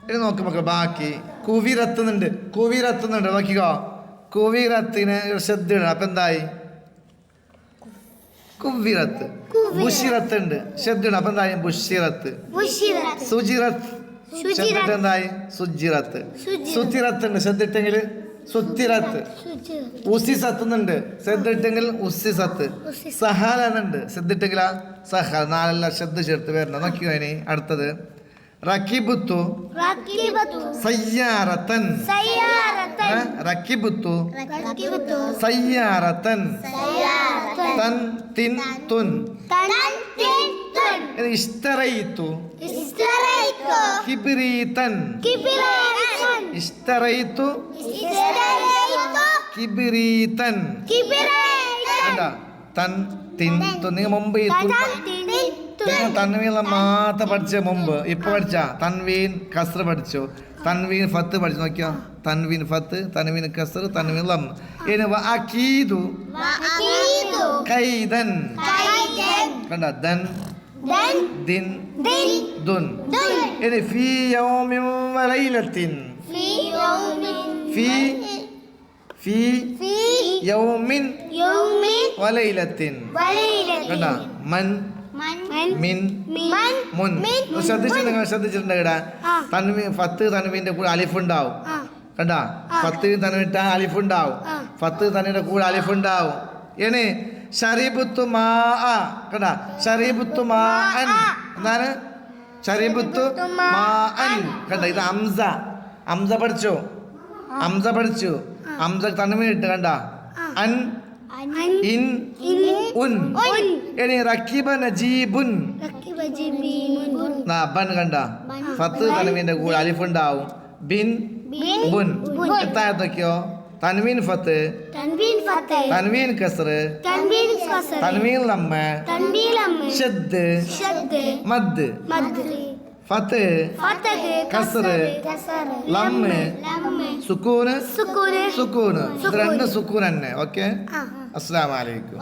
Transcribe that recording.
ഇനി നോക്ക് മക്കൾ ബാക്കി കുവിരത്തുന്നുണ്ട് നോക്കിക്കോ. കുവിരത്തിന് ശ്രദ്ധ ഇടണം. അപ്പൊ എന്തായി? കുവിറത്ത്. ബുഷിറത്ത് ഉണ്ട്, ശ്രദ്ധ ഇടണം. അപ്പൊ എന്തായി? ബുഷിറത്ത്. സുജിറത്ത് ശ്രദ്ധിട്ട് എന്തായി? സുജിറത്ത്. സുത്തിറത്ത് ഉണ്ട്, ശ്രദ്ധിട്ടെങ്കിൽ സുത്തിറത്ത്. ഉസിസത്തുന്നുണ്ട്, ശ്രദ്ധിട്ടെങ്കിൽ ഉസിസത്ത്. സഹാലുണ്ട്, ശ്രദ്ധിട്ടെങ്കിൽ സഹാൽ. 4 ശ്രദ്ധ ചേർത്ത് വരണം. നോക്കിയോ. ഇനി അടുത്തത് റക്കിബുത്തു സയ്യാറത്തൻ. റക്കിബുത്തു സയ്യാറത്തൻ. തൻ തിൻ തുൻ. ഇഷ്തറയിത്തു കിബ്രീതൻ. ഇഷ്തറയിത്തു കിബ്രീതൻ. തൻ തിൻ തുൻ. നിങ്ങൾ മുമ്പ് തൻവീൻ മാത്രം പഠിച്ച മുമ്പ്. ഇപ്പൊ പഠിച്ച തൻവീൻ കസ്ർ പഠിച്ചു, തൻവീൻ ഫത്ത് പഠിച്ചു. നോക്കിയോ, തൻവീൻ ഫത്ത്, തൻവീൻ കസ്ർ, തൻവീൻ ലം. ഇനി വഅകീദു കൈദൻ. കണ്ട, ദൻ ദിൻ ദുൻ. ഇനി ഫീ യൗമിൻ വലൈലത്തിൻ. ഫീ യൗമിൻ വലൈലത്തിൻ. കണ്ട, മൻ മിൻ മുൻ. ശ്രദ്ധിച്ചിട്ടുണ്ട് ഇവിടെ. തൻവീൻ ഫത്ത് തൻവീന്റെ കൂടെ അലിഫുണ്ടാവും. കണ്ട, ഫത്ത് തൻവിട്ട അലിഫുണ്ടാവും, ഫത്ത് തന്നിന്റെ കൂടെ അലിഫുണ്ടാവും. ഇനി ശരീബുത്തു മാ. കണ്ട, ശരീബുത്തു മാ അൻ. എന്താണ്? ശരീബുത്തു മാ അൻ. കണ്ട, ഇത് അംസ. അംസ പഠിച്ചു, അംസ പഠിച്ചു. അംസ തൻവീൻ ഇട്ട്. കണ്ട, അൻ ഇൻ ഉൻ. ഇനി റക്കിബ നജീബുൻ. ബൻ. കണ്ട, ഫത്ത് തൻവീന്റെ കൂടെ അലിഫുണ്ടാവും. ബിൻ ബുൻ. എത്തായത് നോക്കിയോ. തൻവീൻ ഫത്ത്, തൻവീൻ കസ്ർ, തൻവീൻ ലമ്മ, ഷദ്, മദ്. ഫത്ത് കസ്ർ ലമ്മ് സുക്കൂന് സുക്കൂന്. ഇത് 2 സുക്കൂൻ തന്നെ. ഓക്കെ. അസ്സലാമു അലൈക്കും.